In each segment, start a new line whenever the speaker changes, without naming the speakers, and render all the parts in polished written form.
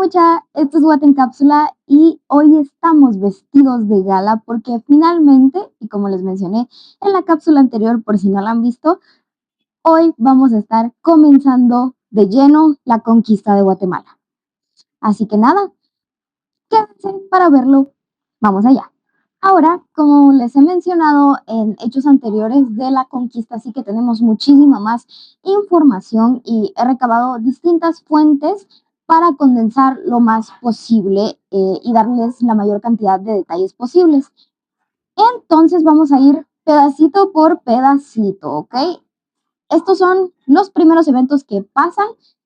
mucha, esto es Guate en Cápsula y hoy estamos vestidos de gala porque finalmente, y como les mencioné en la cápsula anterior por si no la han visto, hoy vamos a estar comenzando de lleno la conquista de Guatemala. Así que nada, quédense para verlo. Vamos allá. Ahora, como les he mencionado en hechos anteriores de la conquista, sí que tenemos muchísima más información y he recabado distintas fuentes para condensar lo más posible y darles la mayor cantidad de detalles posibles. Entonces vamos a ir pedacito por pedacito, ¿ok? Estos son los primeros eventos que pasan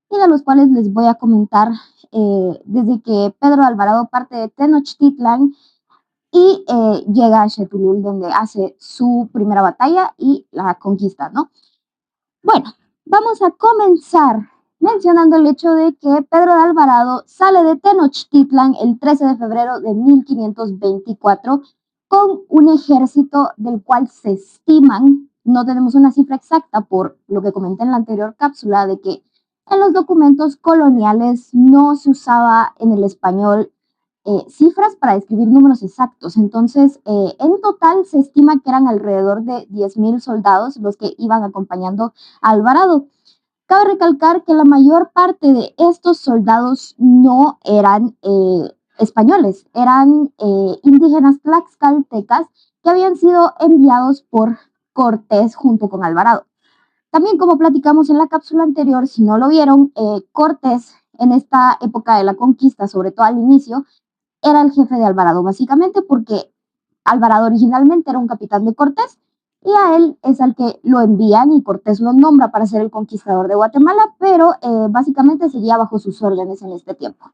y de los cuales les voy a comentar desde que Pedro Alvarado parte de Tenochtitlan y llega a Chetulul, donde hace su primera batalla y la conquista, ¿no? Bueno, vamos a comenzar mencionando el hecho de que Pedro de Alvarado sale de Tenochtitlan el 13 de febrero de 1524 con un ejército del cual se estiman, no tenemos una cifra exacta por lo que comenté en la anterior cápsula, de que en los documentos coloniales no se usaba en el español cifras para describir números exactos. Entonces, en total se estima que eran alrededor de 10,000 soldados los que iban acompañando a Alvarado. Cabe recalcar que la mayor parte de estos soldados no eran españoles, eran indígenas tlaxcaltecas que habían sido enviados por Cortés junto con Alvarado. También, como platicamos en la cápsula anterior, si no lo vieron, Cortés en esta época de la conquista, sobre todo al inicio, era el jefe de Alvarado, básicamente porque Alvarado originalmente era un capitán de Cortés y a él es al que lo envían y Cortés lo nombra para ser el conquistador de Guatemala, pero básicamente seguía bajo sus órdenes en este tiempo.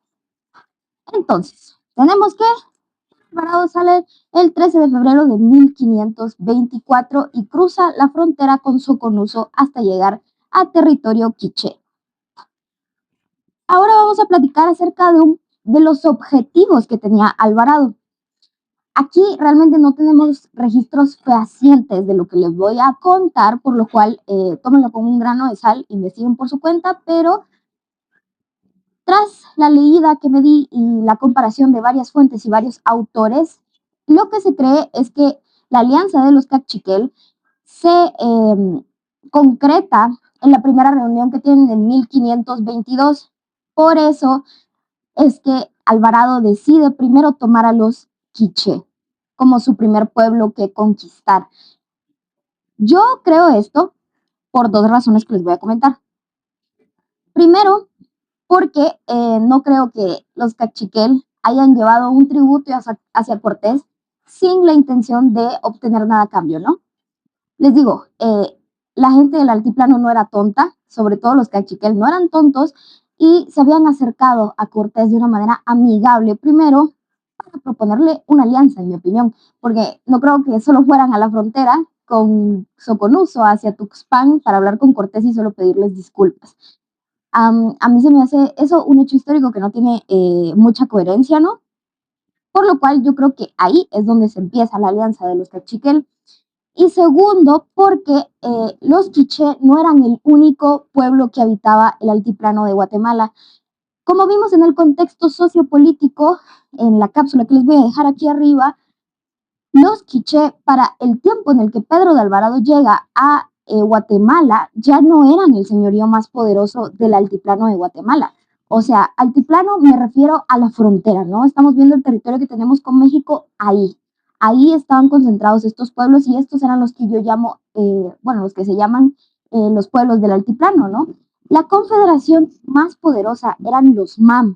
Entonces, tenemos que Alvarado sale el 13 de febrero de 1524 y cruza la frontera con Soconusco hasta llegar a territorio quiché. Ahora vamos a platicar acerca de los objetivos que tenía Alvarado. Aquí realmente no tenemos registros fehacientes de lo que les voy a contar, por lo cual tómenlo con un grano de sal, investiguen por su cuenta, pero tras la leída que me di y la comparación de varias fuentes y varios autores, lo que se cree es que la alianza de los Cachiquel se concreta en la primera reunión que tienen en 1522. Por eso es que Alvarado decide primero tomar a los quiché como su primer pueblo que conquistar. Yo creo esto por dos razones que les voy a comentar. Primero, porque no creo que los cachiquel hayan llevado un tributo hacia Cortés sin la intención de obtener nada a cambio, ¿no? Les digo, la gente del altiplano no era tonta, sobre todo los cachiquel no eran tontos y se habían acercado a Cortés de una manera amigable, primero para proponerle una alianza, en mi opinión, porque no creo que solo fueran a la frontera con Soconusco hacia Tuxpan para hablar con Cortés y solo pedirles disculpas. A mí se me hace eso un hecho histórico que no tiene mucha coherencia, ¿no? Por lo cual yo creo que ahí es donde se empieza la alianza de los cachiquel. Y segundo, porque los quiché no eran el único pueblo que habitaba el altiplano de Guatemala. Como vimos en el contexto sociopolítico, en la cápsula que les voy a dejar aquí arriba, los quiché, para el tiempo en el que Pedro de Alvarado llega a Guatemala, ya no eran el señorío más poderoso del altiplano de Guatemala. O sea, altiplano me refiero a la frontera, ¿no? Estamos viendo el territorio que tenemos con México ahí. Ahí estaban concentrados estos pueblos y estos eran los que yo llamo, los que se llaman los pueblos del altiplano, ¿no? La confederación más poderosa eran los MAM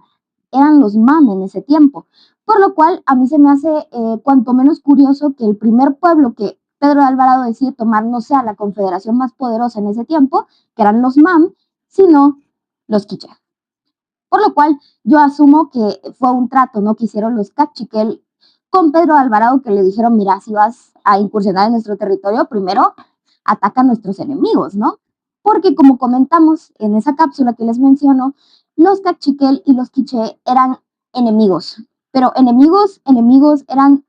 en ese tiempo. Por lo cual, a mí se me hace cuanto menos curioso que el primer pueblo que Pedro de Alvarado decide tomar no sea la confederación más poderosa en ese tiempo, que eran los MAM, sino los quiché. Por lo cual, yo asumo que fue un trato, ¿no?, que hicieron los cachiquel con Pedro de Alvarado, que le dijeron, mira, si vas a incursionar en nuestro territorio, primero ataca a nuestros enemigos, ¿no? Porque como comentamos en esa cápsula que les menciono, los cachiquel y los quiché eran enemigos, pero enemigos eran,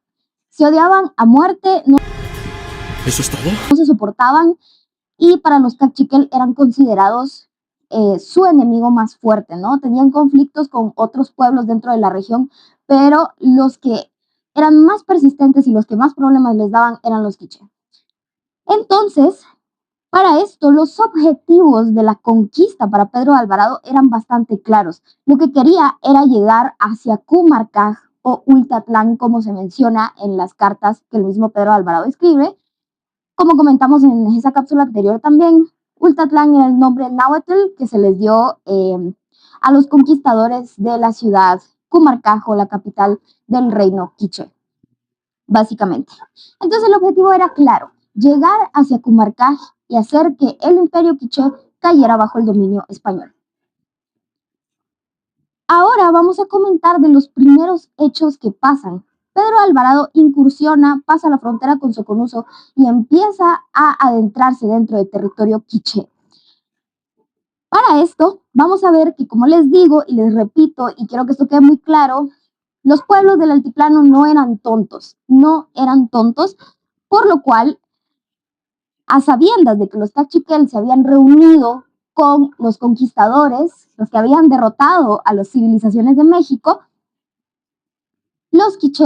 se odiaban a muerte, no,
¿Eso es todo?
no se soportaban y para los cachiquel eran considerados su enemigo más fuerte, ¿no? Tenían conflictos con otros pueblos dentro de la región, pero los que eran más persistentes y los que más problemas les daban eran los quiché. Entonces, para esto, los objetivos de la conquista para Pedro de Alvarado eran bastante claros. Lo que quería era llegar hacia Cumarcaj o Ultatlán, como se menciona en las cartas que el mismo Pedro de Alvarado escribe. Como comentamos en esa cápsula anterior también, Ultatlán era el nombre náhuatl que se les dio a los conquistadores de la ciudad Cumarcaj, la capital del reino quiché, básicamente. Entonces el objetivo era claro, llegar hacia Cumarcaj y hacer que el imperio quiché cayera bajo el dominio español. Ahora vamos a comentar de los primeros hechos que pasan. Pedro Alvarado incursiona, pasa la frontera con Soconuzo y empieza a adentrarse dentro del territorio quiché. Para esto, vamos a ver que, como les digo y les repito, y quiero que esto quede muy claro, los pueblos del altiplano no eran tontos, por lo cual, a sabiendas de que los tachiquel se habían reunido con los conquistadores, los que habían derrotado a las civilizaciones de México, los quiché,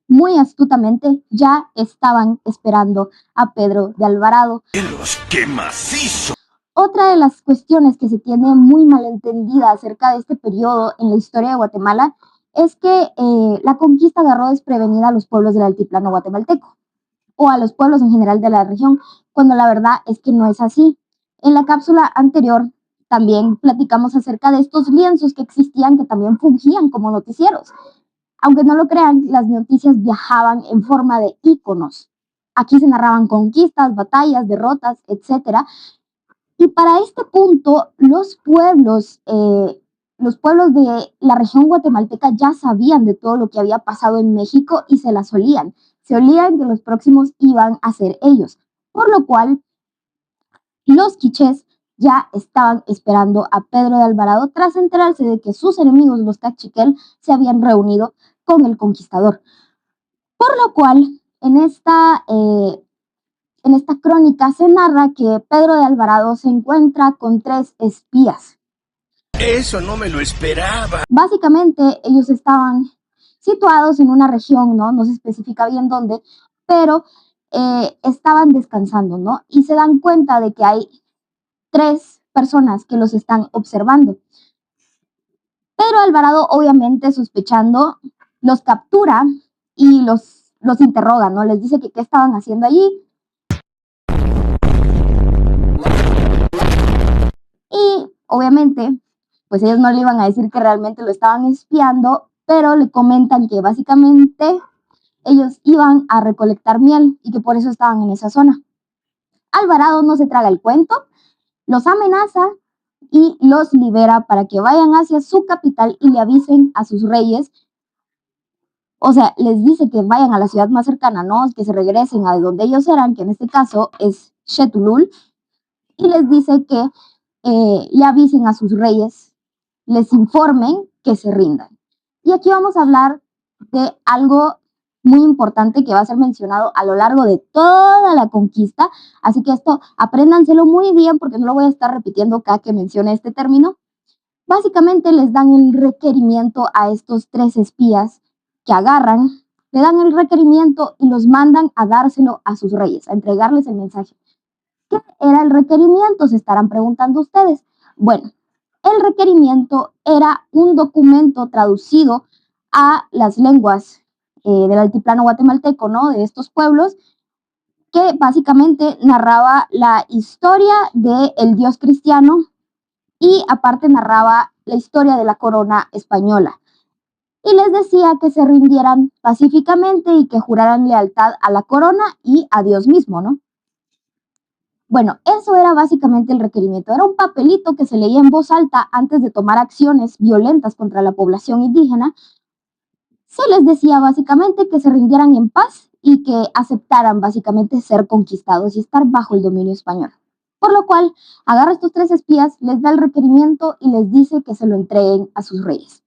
muy astutamente, ya estaban esperando a Pedro de Alvarado.
¡Qué macizo!
Otra de las cuestiones que se tiene muy mal entendida acerca de este periodo en la historia de Guatemala es que la conquista agarró desprevenida a los pueblos del altiplano guatemalteco o a los pueblos en general de la región, cuando la verdad es que no es así. En la cápsula anterior también platicamos acerca de estos lienzos que existían que también fungían como noticieros. Aunque no lo crean, las noticias viajaban en forma de íconos. Aquí se narraban conquistas, batallas, derrotas, etcétera. Y para este punto, los pueblos de la región guatemalteca ya sabían de todo lo que había pasado en México y se las olían. Se olían que los próximos iban a ser ellos. Por lo cual, los quichés ya estaban esperando a Pedro de Alvarado tras enterarse de que sus enemigos, los tachiquel, se habían reunido con el conquistador. Por lo cual, en esta crónica se narra que Pedro de Alvarado se encuentra con 3 espías.
Eso no me lo esperaba.
Básicamente, ellos estaban situados en una región, ¿no? No se especifica bien dónde, pero estaban descansando, ¿no? Y se dan cuenta de que hay 3 personas que los están observando. Pedro Alvarado, obviamente sospechando, los captura y los interroga, ¿no? Les dice que qué estaban haciendo allí. Y obviamente, pues ellos no le iban a decir que realmente lo estaban espiando, pero le comentan que básicamente ellos iban a recolectar miel y que por eso estaban en esa zona. Alvarado no se traga el cuento, los amenaza y los libera para que vayan hacia su capital y le avisen a sus reyes. O sea, les dice que vayan a la ciudad más cercana, ¿no? Que se regresen a donde ellos eran, que en este caso es Xetulul, y les dice que le avisen a sus reyes, les informen que se rindan. Y aquí vamos a hablar de algo muy importante que va a ser mencionado a lo largo de toda la conquista, así que esto apréndanselo muy bien porque no lo voy a estar repitiendo cada que mencione este término. Básicamente les dan el requerimiento a estos 3 espías que agarran, le dan el requerimiento y los mandan a dárselo a sus reyes, a entregarles el mensaje. ¿Qué era el requerimiento? Se estarán preguntando ustedes. Bueno, el requerimiento era un documento traducido a las lenguas del altiplano guatemalteco, ¿no? De estos pueblos, que básicamente narraba la historia del dios cristiano y aparte narraba la historia de la corona española. Y les decía que se rindieran pacíficamente y que juraran lealtad a la corona y a Dios mismo, ¿no? Bueno, eso era básicamente el requerimiento. Era un papelito que se leía en voz alta antes de tomar acciones violentas contra la población indígena. Se les decía básicamente que se rindieran en paz y que aceptaran básicamente ser conquistados y estar bajo el dominio español. Por lo cual, agarra a estos 3 espías, les da el requerimiento y les dice que se lo entreguen a sus reyes.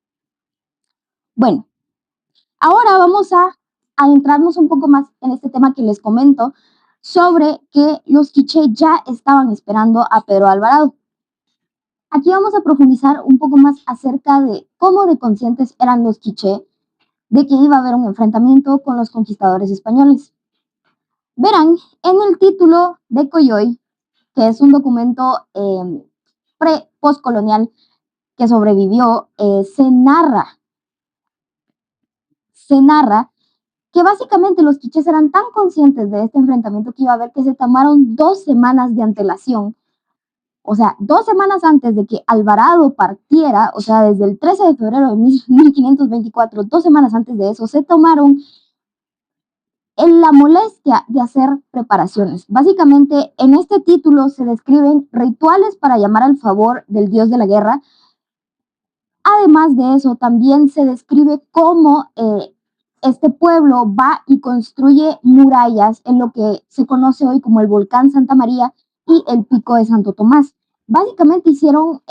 Bueno, ahora vamos a adentrarnos un poco más en este tema que les comento sobre que los quiché ya estaban esperando a Pedro Alvarado. Aquí vamos a profundizar un poco más acerca de cómo de conscientes eran los quiché de que iba a haber un enfrentamiento con los conquistadores españoles. Verán en el título de Coyoy, que es un documento postcolonial que sobrevivió, se narra que básicamente los quichés eran tan conscientes de este enfrentamiento que iba a haber que se tomaron 2 semanas de antelación. O sea, 2 semanas antes de que Alvarado partiera, o sea, desde el 13 de febrero de 1524, 2 semanas antes de eso, se tomaron en la molestia de hacer preparaciones. Básicamente, en este título se describen rituales para llamar al favor del dios de la guerra. Además de eso, también se describe cómo este pueblo va y construye murallas en lo que se conoce hoy como el volcán Santa María y el pico de Santo Tomás. Básicamente hicieron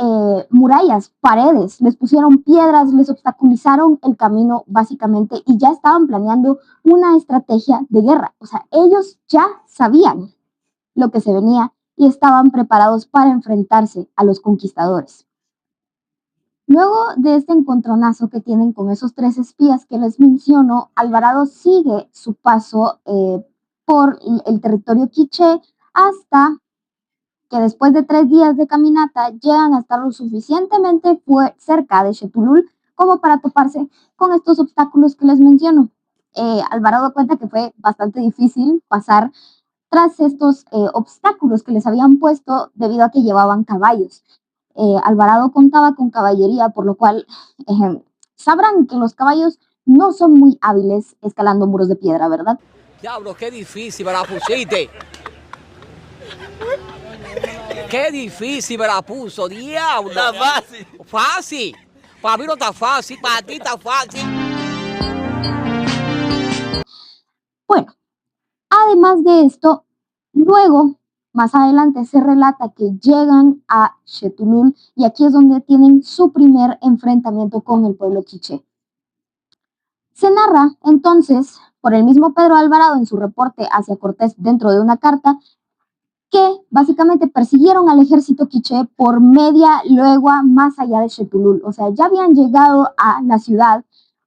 murallas, paredes, les pusieron piedras, les obstaculizaron el camino básicamente y ya estaban planeando una estrategia de guerra. O sea, ellos ya sabían lo que se venía y estaban preparados para enfrentarse a los conquistadores. Luego de este encontronazo que tienen con esos 3 espías que les menciono, Alvarado sigue su paso por el territorio quiché hasta que después de 3 días de caminata llegan a estar lo suficientemente cerca de Chetulul como para toparse con estos obstáculos que les menciono. Alvarado cuenta que fue bastante difícil pasar tras estos obstáculos que les habían puesto debido a que llevaban caballos. Alvarado contaba con caballería, por lo cual sabrán que los caballos no son muy hábiles escalando muros de piedra, ¿verdad?
Diablo, qué difícil me la pusiste. Qué difícil me la puso, diablo.
Está fácil.
Fácil. Para mí no está fácil, para ti está fácil.
Bueno, además de esto, luego, más adelante se relata que llegan a Chetulul y aquí es donde tienen su primer enfrentamiento con el pueblo quiché. Se narra entonces por el mismo Pedro Alvarado en su reporte hacia Cortés dentro de una carta que básicamente persiguieron al ejército quiché por media legua más allá de Chetulul. O sea, ya habían llegado a la ciudad,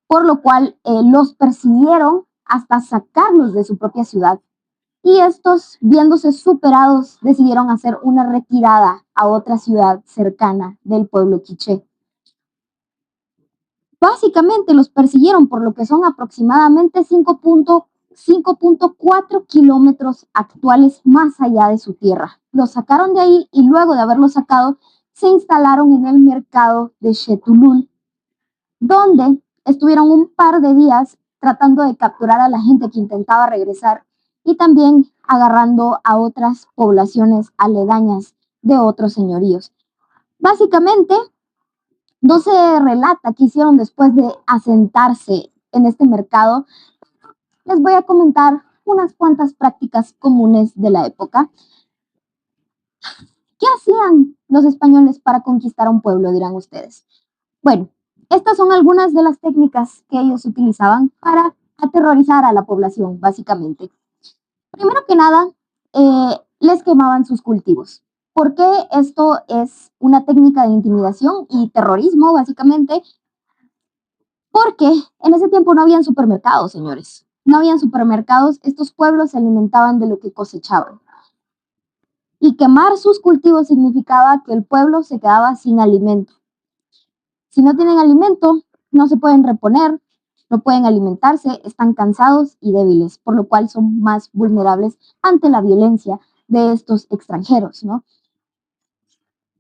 por lo cual los persiguieron hasta sacarlos de su propia ciudad. Y estos, viéndose superados, decidieron hacer una retirada a otra ciudad cercana del pueblo quiché. Básicamente los persiguieron por lo que son aproximadamente 5.4 kilómetros actuales más allá de su tierra. Los sacaron de ahí y luego de haberlos sacado, se instalaron en el mercado de Chetulul, donde estuvieron un par de días tratando de capturar a la gente que intentaba regresar y también agarrando a otras poblaciones aledañas de otros señoríos. Básicamente, no se relata qué hicieron después de asentarse en este mercado. Les voy a comentar unas cuantas prácticas comunes de la época. ¿Qué hacían los españoles para conquistar a un pueblo, dirán ustedes? Bueno, estas son algunas de las técnicas que ellos utilizaban para aterrorizar a la población, básicamente. Primero que nada, les quemaban sus cultivos. ¿Por qué esto es una técnica de intimidación y terrorismo, básicamente? Porque en ese tiempo no habían supermercados, señores. No habían supermercados, estos pueblos se alimentaban de lo que cosechaban. Y quemar sus cultivos significaba que el pueblo se quedaba sin alimento. Si no tienen alimento, no se pueden reponer, no pueden alimentarse, están cansados y débiles, por lo cual son más vulnerables ante la violencia de estos extranjeros, ¿no?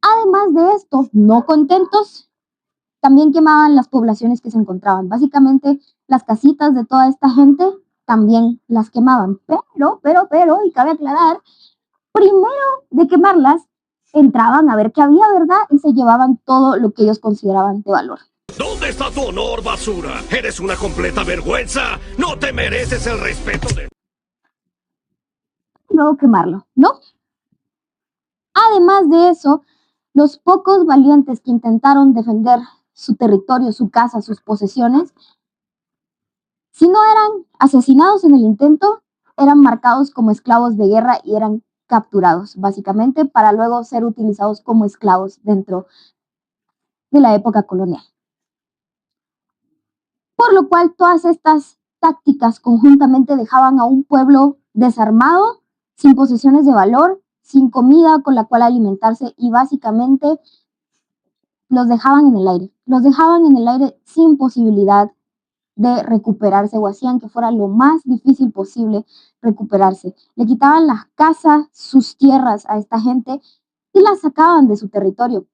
Además de esto, no contentos, también quemaban las poblaciones que se encontraban. Básicamente, las casitas de toda esta gente también las quemaban. Pero, y cabe aclarar, primero de quemarlas, entraban a ver qué había, ¿verdad? Y se llevaban todo lo que ellos consideraban de valor.
¿Dónde está tu honor, basura? Eres una completa vergüenza. No te mereces el respeto de...
Luego quemarlo, ¿no? Además de eso, los pocos valientes que intentaron defender su territorio, su casa, sus posesiones, si no eran asesinados en el intento, eran marcados como esclavos de guerra y eran capturados, básicamente, para luego ser utilizados como esclavos dentro de la época colonial. Por lo cual, todas estas tácticas conjuntamente dejaban a un pueblo desarmado, sin posesiones de valor, sin comida con la cual alimentarse y básicamente los dejaban en el aire. Los dejaban en el aire sin posibilidad de recuperarse o hacían que fuera lo más difícil posible recuperarse. Le quitaban las casas, sus tierras a esta gente y las sacaban de su territorio.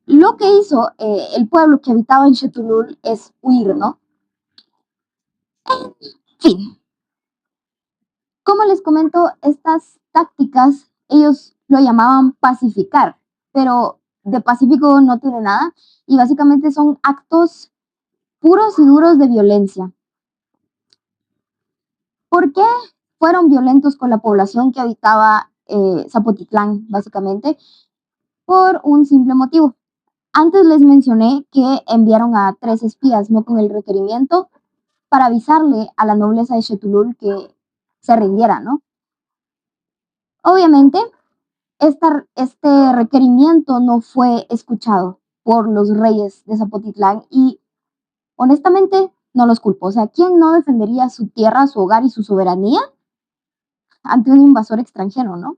Lo que hizo el pueblo que habitaba en Chetulul es huir, ¿no? En fin, como les comento, estas tácticas ellos lo llamaban pacificar, pero de pacífico no tiene nada y básicamente son actos puros y duros de violencia. ¿Por qué fueron violentos con la población que habitaba Zapotitlán, básicamente? Por un simple motivo. Antes les mencioné que enviaron a 3 espías, no con el requerimiento, para avisarle a la nobleza de Chetulul que se rindiera, ¿no? Obviamente, este requerimiento no fue escuchado por los reyes de Zapotitlán y honestamente no los culpo. O sea, ¿quién no defendería su tierra, su hogar y su soberanía ante un invasor extranjero, no?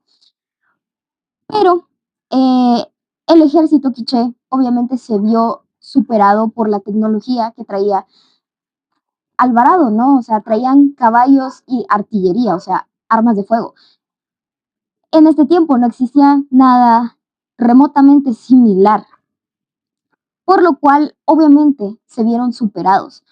Pero el ejército quiché obviamente se vio superado por la tecnología que traía Alvarado, ¿no? O sea, traían caballos y artillería, o sea, armas de fuego. En este tiempo no existía nada remotamente similar, por lo cual obviamente se vieron superados.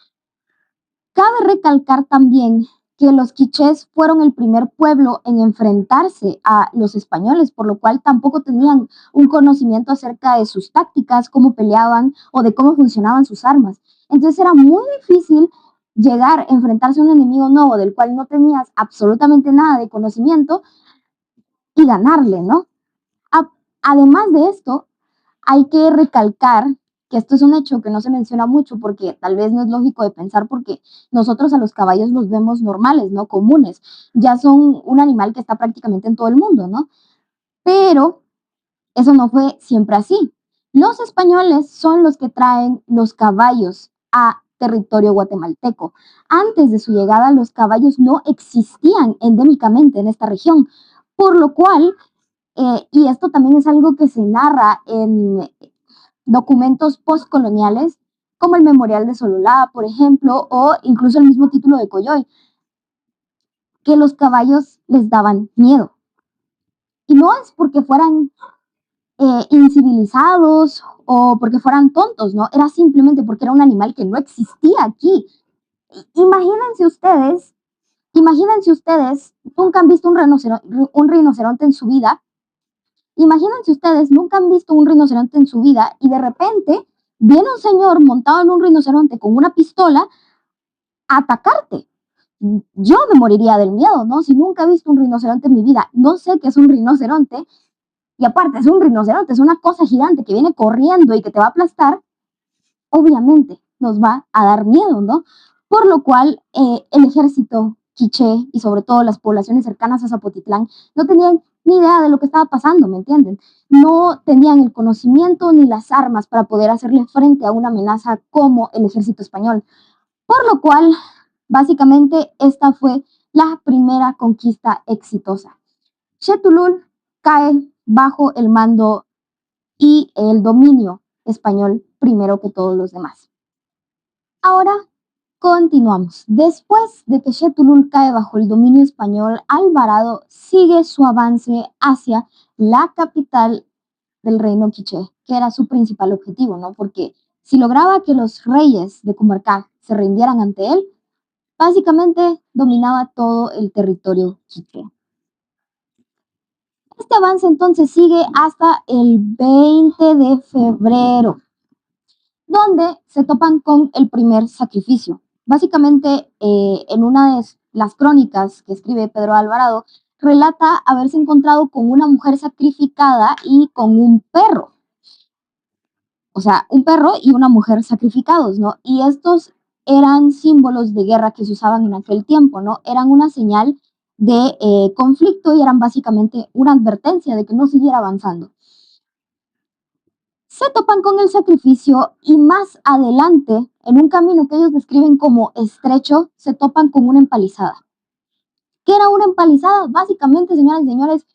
Cabe recalcar también que los quichés fueron el primer pueblo en enfrentarse a los españoles, por lo cual tampoco tenían un conocimiento acerca de sus tácticas, cómo peleaban o de cómo funcionaban sus armas. Entonces era muy difícil llegar a enfrentarse a un enemigo nuevo del cual no tenías absolutamente nada de conocimiento y ganarle, ¿no? Además de esto, hay que recalcar que esto es un hecho que no se menciona mucho porque tal vez no es lógico de pensar porque nosotros a los caballos los vemos normales, ¿no? Comunes. Ya son un animal que está prácticamente en todo el mundo, ¿no? Pero eso no fue siempre así. Los españoles son los que traen los caballos a territorio guatemalteco. Antes de su llegada, los caballos no existían endémicamente en esta región, por lo cual, y esto también es algo que se narra en documentos postcoloniales, como el Memorial de Sololá, por ejemplo, o incluso el mismo título de Coyoy, que los caballos les daban miedo. Y no es porque fueran incivilizados o porque fueran tontos, ¿no? Era simplemente porque era un animal que no existía aquí. Imagínense ustedes, nunca han visto un rinoceronte en su vida. Imagínense ustedes, nunca han visto un rinoceronte en su vida y de repente viene un señor montado en un rinoceronte con una pistola a atacarte. Yo me moriría del miedo, ¿no? Si nunca he visto un rinoceronte en mi vida, no sé qué es un rinoceronte, y aparte es un rinoceronte, es una cosa gigante que viene corriendo y que te va a aplastar, obviamente nos va a dar miedo, ¿no? Por lo cual el ejército quiché y sobre todo las poblaciones cercanas a Zapotitlán no tenían ni idea de lo que estaba pasando, ¿me entienden? No tenían el conocimiento ni las armas para poder hacerle frente a una amenaza como el ejército español. Por lo cual, básicamente, esta fue la primera conquista exitosa. Chetulul cae bajo el mando y el dominio español primero que todos los demás. Ahora continuamos. Después de que Chetulul cae bajo el dominio español, Alvarado sigue su avance hacia la capital del reino quiché, que era su principal objetivo, ¿no? Porque si lograba que los reyes de Cumarcá se rindieran ante él, básicamente dominaba todo el territorio quiché. Este avance entonces sigue hasta el 20 de febrero, donde se topan con el primer sacrificio. Básicamente, en una de las crónicas que escribe Pedro Alvarado, relata haberse encontrado con una mujer sacrificada y con un perro. O sea, un perro y una mujer sacrificados, ¿no? Y estos eran símbolos de guerra que se usaban en aquel tiempo, ¿no? Eran una señal de conflicto y eran básicamente una advertencia de que no siguiera avanzando. Se topan con el sacrificio y más adelante, en un camino que ellos describen como estrecho, se topan con una empalizada. ¿Qué era una empalizada? Básicamente, señoras y señores,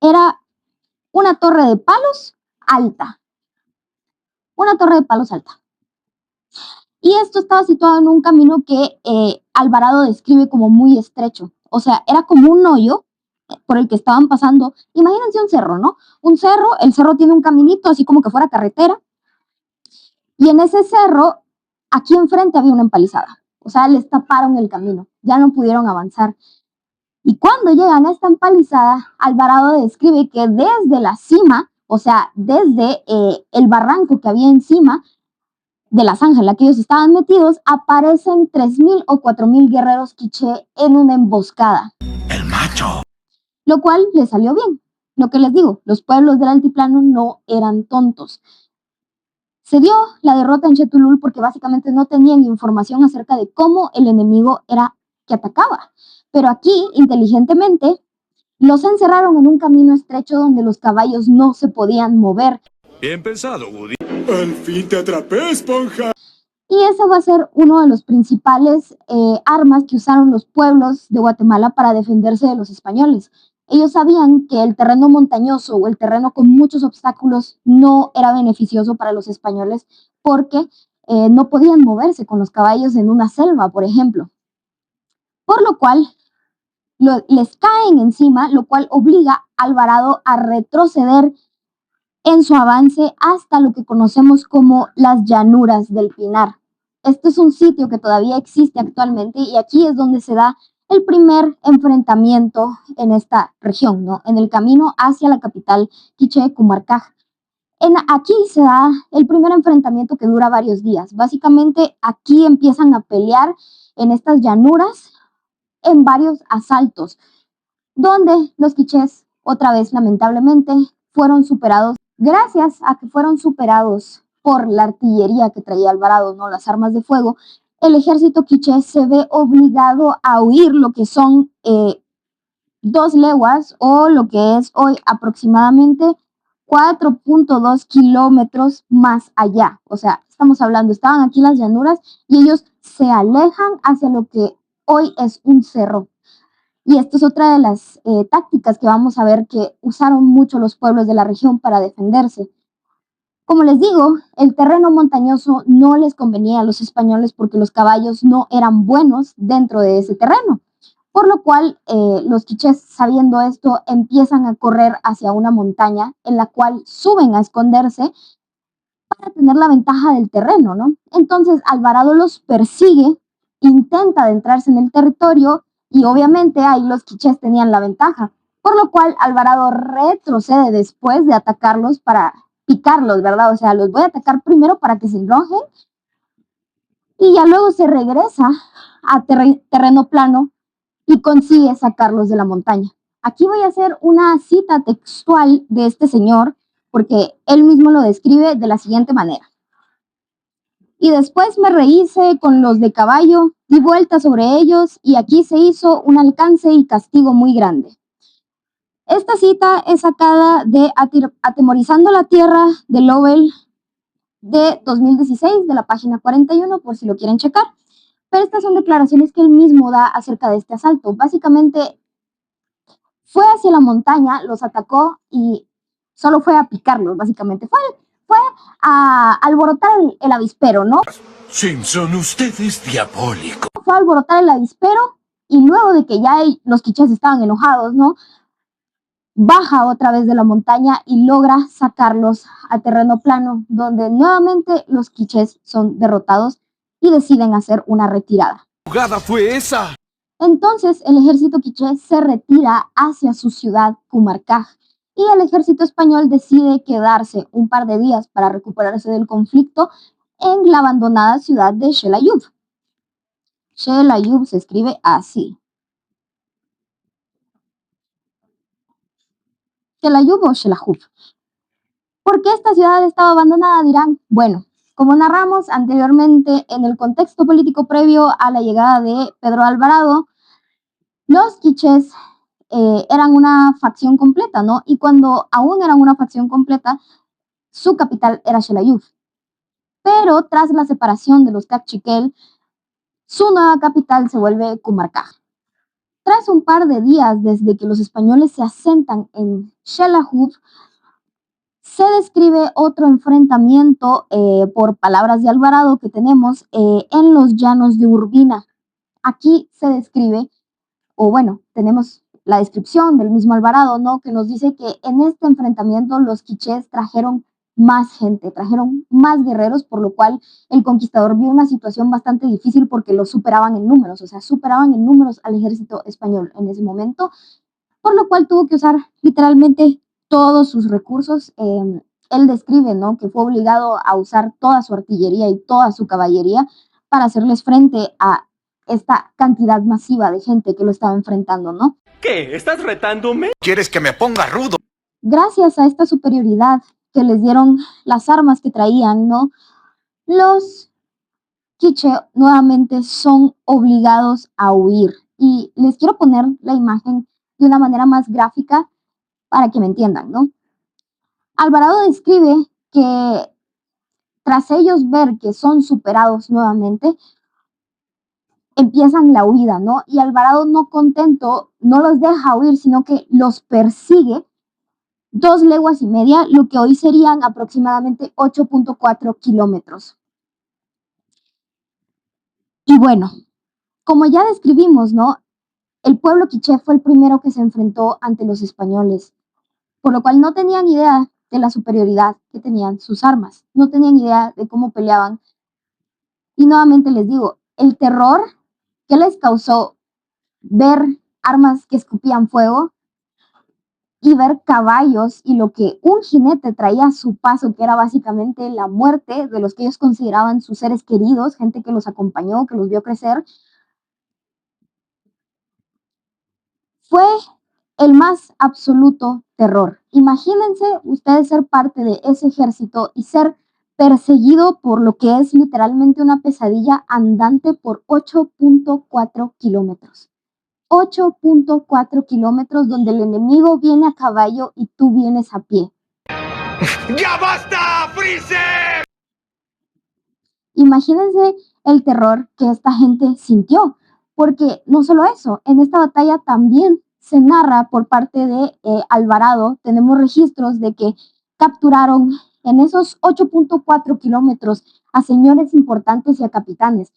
era una torre de palos alta. Una torre de palos alta. Y esto estaba situado en un camino que Alvarado describe como muy estrecho. O sea, era como un hoyo por el que estaban pasando. Imagínense un cerro, ¿no? Un cerro, el cerro tiene un caminito así como que fuera carretera. Y en ese cerro, aquí enfrente había una empalizada. O sea, les taparon el camino. Ya no pudieron avanzar. Y cuando llegan a esta empalizada, Alvarado describe que desde la cima, o sea, desde el barranco que había encima de la zanja en la que ellos estaban metidos, aparecen 3,000 o 4,000 guerreros quiché en una emboscada.
El macho.
Lo cual les salió bien. Lo que les digo, los pueblos del altiplano no eran tontos. Se dio la derrota en Chetulul porque básicamente no tenían información acerca de cómo el enemigo era que atacaba. Pero aquí, inteligentemente, los encerraron en un camino estrecho donde los caballos no se podían mover.
Bien pensado, Woody.
¡Al fin te atrapé, esponja!
Y ese va a ser uno de los principales armas que usaron los pueblos de Guatemala para defenderse de los españoles. Ellos sabían que el terreno montañoso o el terreno con muchos obstáculos no era beneficioso para los españoles porque no podían moverse con los caballos en una selva, por ejemplo. Por lo cual les caen encima, lo cual obliga a Alvarado a retroceder en su avance hasta lo que conocemos como las llanuras del Pinar. Este es un sitio que todavía existe actualmente y aquí es donde se da el primer enfrentamiento en esta región, ¿no? En el camino hacia la capital quiché, Cumarcaj. Aquí se da el primer enfrentamiento que dura varios días. Básicamente aquí empiezan a pelear en estas llanuras en varios asaltos, donde los quichés, otra vez lamentablemente, fueron superados. Gracias a que fueron superados por la artillería que traía Alvarado, ¿no? Las armas de fuego, el ejército quiché se ve obligado a huir lo que son 2 leguas o lo que es hoy aproximadamente 4.2 kilómetros más allá. O sea, estamos hablando, estaban aquí las llanuras y ellos se alejan hacia lo que hoy es un cerro. Y esto es otra de las tácticas que vamos a ver que usaron mucho los pueblos de la región para defenderse. Como les digo, el terreno montañoso no les convenía a los españoles porque los caballos no eran buenos dentro de ese terreno. Por lo cual, los quichés, sabiendo esto, empiezan a correr hacia una montaña en la cual suben a esconderse para tener la ventaja del terreno, ¿no? Entonces, Alvarado los persigue, intenta adentrarse en el territorio y obviamente ahí los quichés tenían la ventaja, por lo cual Alvarado retrocede después de atacarlos para picarlos, ¿verdad? O sea, los voy a atacar primero para que se enojen y ya luego se regresa a terreno plano y consigue sacarlos de la montaña. Aquí voy a hacer una cita textual de este señor porque él mismo lo describe de la siguiente manera. Y después me rehice con los de caballo, di vuelta sobre ellos y aquí se hizo un alcance y castigo muy grande. Esta cita es sacada de Atemorizando la Tierra de Lowell de 2016, de la página 41, por si lo quieren checar. Pero estas son declaraciones que él mismo da acerca de este asalto. Básicamente fue hacia la montaña, los atacó y solo fue a picarlos, básicamente. Fue a alborotar el avispero, ¿no?
Simpson, usted es diabólico.
Fue a alborotar el avispero y luego de que ya los quichés estaban enojados, ¿no? Baja otra vez de la montaña y logra sacarlos a terreno plano, donde nuevamente los quichés son derrotados y deciden hacer una retirada.
¿Qué jugada fue esa?
Entonces el ejército quiché se retira hacia su ciudad Cumarcaj y el ejército español decide quedarse un par de días para recuperarse del conflicto en la abandonada ciudad de Xelayub. Xelayub se escribe así. Xelayub o Xelajub. ¿Por qué esta ciudad estaba abandonada? Dirán, bueno, como narramos anteriormente en el contexto político previo a la llegada de Pedro Alvarado, Los quichés eran una facción completa, ¿no? Y cuando aún eran una facción completa, su capital era Xelayuf. Pero tras la separación de los cachiquel, su nueva capital se vuelve Cumarcaj. Tras un par de días desde que los españoles se asentan en Xelajú, se describe otro enfrentamiento, por palabras de Alvarado, que tenemos en los llanos de Urbina. Aquí se describe, o bueno, tenemos la descripción del mismo Alvarado, ¿no? Que nos dice que en este enfrentamiento los quichés trajeron más gente, trajeron más guerreros, por lo cual el conquistador vio una situación bastante difícil porque los superaban en números, o sea, superaban en números al ejército español en ese momento, por lo cual tuvo que usar literalmente todos sus recursos. Él describe, ¿no?, que fue obligado a usar toda su artillería y toda su caballería para hacerles frente a esta cantidad masiva de gente que lo estaba enfrentando, ¿no?
¿Qué? ¿Estás retándome?
¿Quieres que me ponga rudo?
Gracias a esta superioridad que les dieron las armas que traían, ¿no?, los quiché nuevamente son obligados a huir. Y les quiero poner la imagen de una manera más gráfica para que me entiendan, ¿no? Alvarado describe que tras ellos ver que son superados nuevamente, empiezan la huida, ¿no? Y Alvarado, no contento, no los deja huir, sino que los persigue 2 leguas y media, lo que hoy serían aproximadamente 8.4 kilómetros. Y bueno, como ya describimos, ¿no?, el pueblo quiché fue el primero que se enfrentó ante los españoles, por lo cual no tenían idea de la superioridad que tenían sus armas, no tenían idea de cómo peleaban. Y nuevamente les digo, el terror que les causó ver armas que escupían fuego y ver caballos y lo que un jinete traía a su paso, que era básicamente la muerte de los que ellos consideraban sus seres queridos, gente que los acompañó, que los vio crecer, fue el más absoluto terror. Imagínense ustedes ser parte de ese ejército y ser perseguido por lo que es literalmente una pesadilla andante por 8.4 kilómetros. 8.4 kilómetros donde el enemigo viene a caballo y tú vienes a pie.
¡Ya basta, Freezer!
Imagínense el terror que esta gente sintió, porque no solo eso, en esta batalla también se narra por parte de Alvarado, tenemos registros de que capturaron en esos 8.4 kilómetros a señores importantes y a capitanes.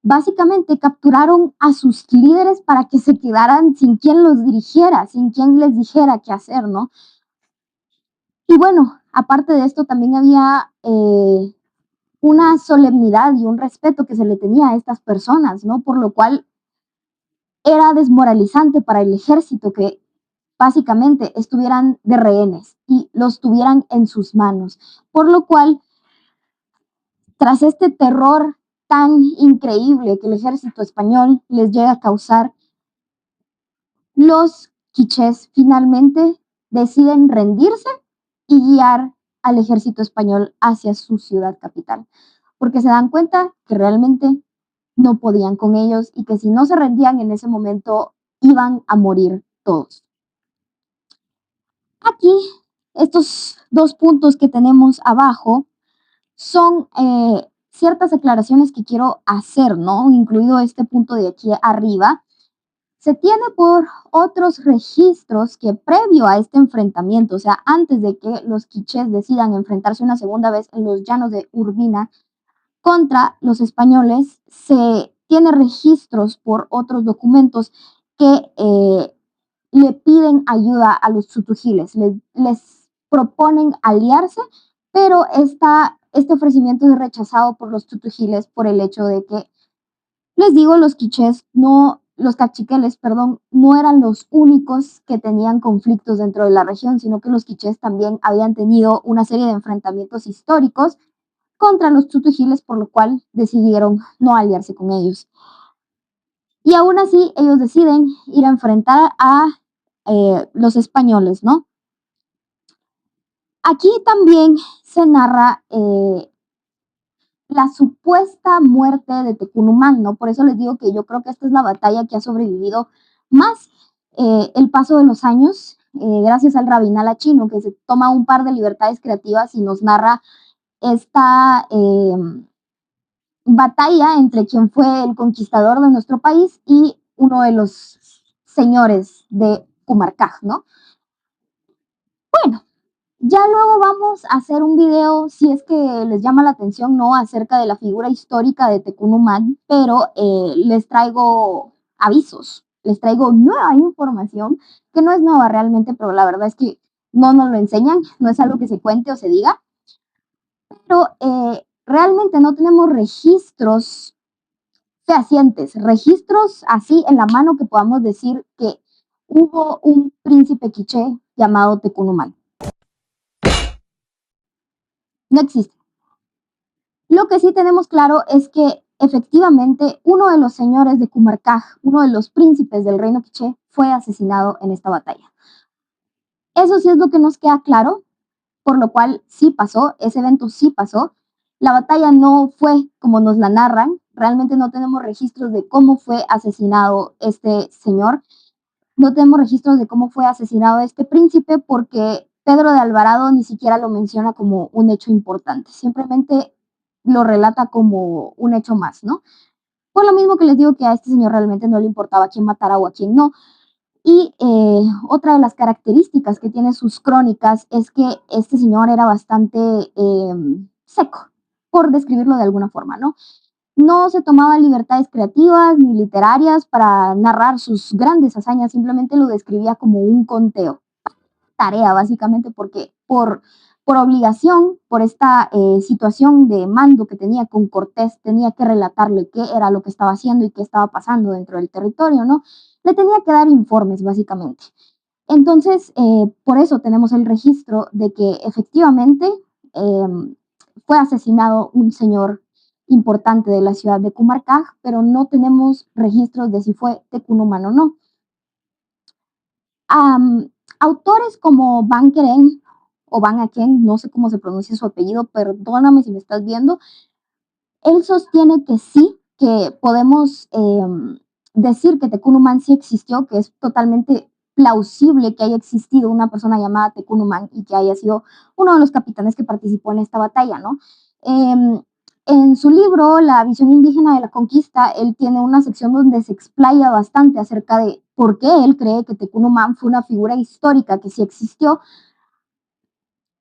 Básicamente capturaron a sus líderes para que se quedaran sin quien los dirigiera, sin quien les dijera qué hacer, ¿no? Y bueno, aparte de esto también había una solemnidad y un respeto que se le tenía a estas personas, ¿no? Por lo cual era desmoralizante para el ejército que básicamente estuvieran de rehenes y los tuvieran en sus manos. Por lo cual, tras este terror tan increíble que el ejército español les llega a causar, los quichés finalmente deciden rendirse y guiar al ejército español hacia su ciudad capital, porque se dan cuenta que realmente no podían con ellos y que si no se rendían en ese momento iban a morir todos. Aquí, estos 2 puntos que tenemos abajo son ciertas aclaraciones que quiero hacer, ¿no? Incluido este punto de aquí arriba. Se tiene por otros registros que previo a este enfrentamiento, o sea, antes de que los quichés decidan enfrentarse una segunda vez en los llanos de Urbina contra los españoles, se tiene registros por otros documentos que le piden ayuda a los tutugiles, les proponen aliarse, pero este ofrecimiento es rechazado por los tutugiles por el hecho de que, les digo, los quichés no, los cachiqueles, perdón, no eran los únicos que tenían conflictos dentro de la región, sino que los quichés también habían tenido una serie de enfrentamientos históricos contra los tutugiles, por lo cual decidieron no aliarse con ellos. Y aún así, ellos deciden ir a enfrentar a los españoles, ¿no? Aquí también se narra la supuesta muerte de Tecunumán, ¿no? Por eso les digo que yo creo que esta es la batalla que ha sobrevivido más el paso de los años, gracias al Rabinal chino, que se toma un par de libertades creativas y nos narra esta batalla entre quien fue el conquistador de nuestro país y uno de los señores de Kumarcaj, ¿no? Bueno, ya luego vamos a hacer un video, si es que les llama la atención, ¿no? Acerca de la figura histórica de Tecunumán, pero les traigo avisos, les traigo nueva información, que no es nueva realmente, pero la verdad es que no nos lo enseñan, no es algo que se cuente o se diga, pero realmente no tenemos registros fehacientes, registros así en la mano que podamos decir que hubo un príncipe quiché llamado Tecunumán. No existe. Lo que sí tenemos claro es que efectivamente uno de los señores de Kumarcaj, uno de los príncipes del reino quiché, fue asesinado en esta batalla. Eso sí es lo que nos queda claro, por lo cual sí pasó, ese evento sí pasó. La batalla no fue como nos la narran, realmente no tenemos registros de cómo fue asesinado este señor, no tenemos registros de cómo fue asesinado este príncipe porque Pedro de Alvarado ni siquiera lo menciona como un hecho importante, simplemente lo relata como un hecho más, ¿no? Por lo mismo que les digo que a este señor realmente no le importaba a quién matara o a quién no. Y otra de las características que tiene sus crónicas es que este señor era bastante seco, por describirlo de alguna forma, ¿no? No se tomaba libertades creativas ni literarias para narrar sus grandes hazañas, simplemente lo describía como un conteo, tarea básicamente, porque por obligación, por esta situación de mando que tenía con Cortés, tenía que relatarle qué era lo que estaba haciendo y qué estaba pasando dentro del territorio, ¿no? Le tenía que dar informes, básicamente. Entonces, por eso tenemos el registro de que efectivamente fue asesinado un señor importante de la ciudad de Kumarcaj, pero no tenemos registros de si fue Tecunumán o no. Autores como Van Keren o Van Aken, no sé cómo se pronuncia su apellido, perdóname si me estás viendo, él sostiene que sí, que podemos decir que Tecunumán sí existió, que es totalmente plausible que haya existido una persona llamada Tecunumán y que haya sido uno de los capitanes que participó en esta batalla, ¿no? En su libro, La visión indígena de la conquista, él tiene una sección donde se explaya bastante acerca de por qué él cree que Tecunumán fue una figura histórica que sí existió.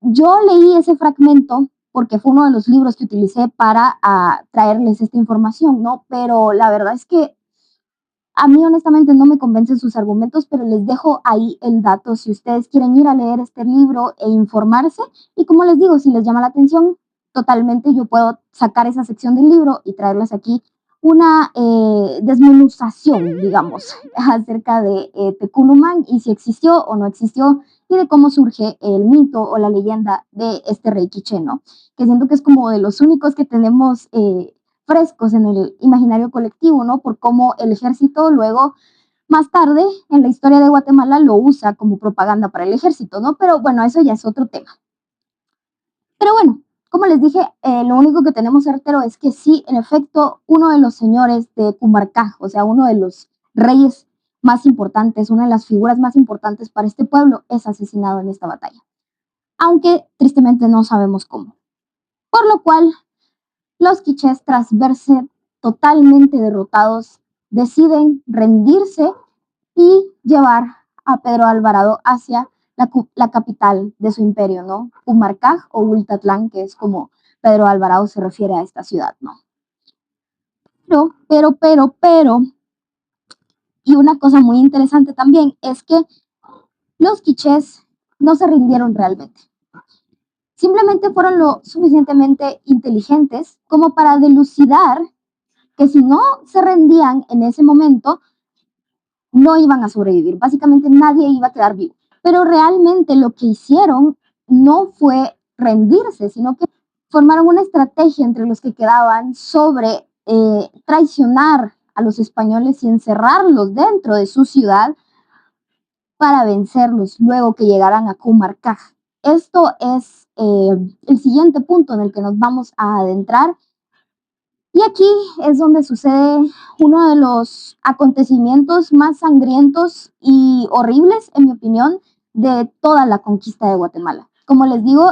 Yo leí ese fragmento porque fue uno de los libros que utilicé para traerles esta información, ¿no? Pero la verdad es que a mí honestamente no me convencen sus argumentos, pero les dejo ahí el dato si ustedes quieren ir a leer este libro e informarse. Y como les digo, si les llama la atención, totalmente yo puedo sacar esa sección del libro y traerles aquí una desmenuzación, digamos, acerca de Tecunumán y si existió o no existió y de cómo surge el mito o la leyenda de este rey quiché, ¿no? Que siento que es como de los únicos que tenemos frescos en el imaginario colectivo, ¿no? Por cómo el ejército luego, más tarde, en la historia de Guatemala, lo usa como propaganda para el ejército, ¿no? Pero bueno, eso ya es otro tema. Pero bueno, como les dije, lo único que tenemos certero es que sí, en efecto, uno de los señores de Kumarcaj, o sea, uno de los reyes más importantes, una de las figuras más importantes para este pueblo, es asesinado en esta batalla. Aunque tristemente no sabemos cómo. Por lo cual, los quichés, tras verse totalmente derrotados, deciden rendirse y llevar a Pedro Alvarado hacia la capital de su imperio, ¿no? Kumarcaj o Ultatlán, que es como Pedro Alvarado se refiere a esta ciudad, ¿no? Pero, y una cosa muy interesante también es que los quichés no se rindieron realmente. Simplemente fueron lo suficientemente inteligentes como para dilucidar que si no se rendían en ese momento, no iban a sobrevivir. Básicamente nadie iba a quedar vivo. Pero realmente lo que hicieron no fue rendirse, sino que formaron una estrategia entre los que quedaban sobre traicionar a los españoles y encerrarlos dentro de su ciudad para vencerlos luego que llegaran a Kumarcaj. Esto es el siguiente punto en el que nos vamos a adentrar. Y aquí es donde sucede uno de los acontecimientos más sangrientos y horribles, en mi opinión, de toda la conquista de Guatemala. Como les digo,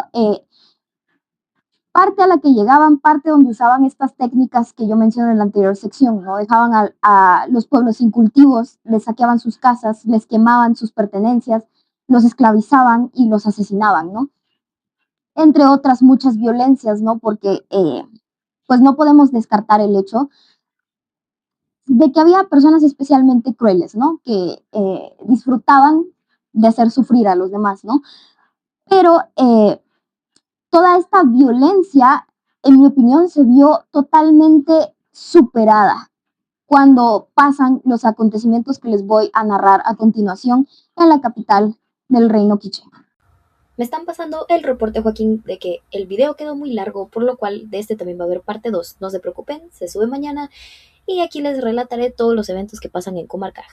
parte a la que llegaban, parte donde usaban estas técnicas que yo mencioné en la anterior sección, ¿no? Dejaban a los pueblos sin cultivos, les saqueaban sus casas, les quemaban sus pertenencias, los esclavizaban y los asesinaban, ¿no? Entre otras muchas violencias, ¿no? Porque pues no podemos descartar el hecho de que había personas especialmente crueles, ¿no? Que disfrutaban de hacer sufrir a los demás, ¿no? Pero toda esta violencia, en mi opinión, se vio totalmente superada cuando pasan los acontecimientos que les voy a narrar a continuación en la capital del reino quiché.
Me están pasando el reporte, Joaquín, de que el video quedó muy largo, por lo cual de este también va a haber parte 2. No se preocupen, se sube mañana y aquí les relataré todos los eventos que pasan en Comarca.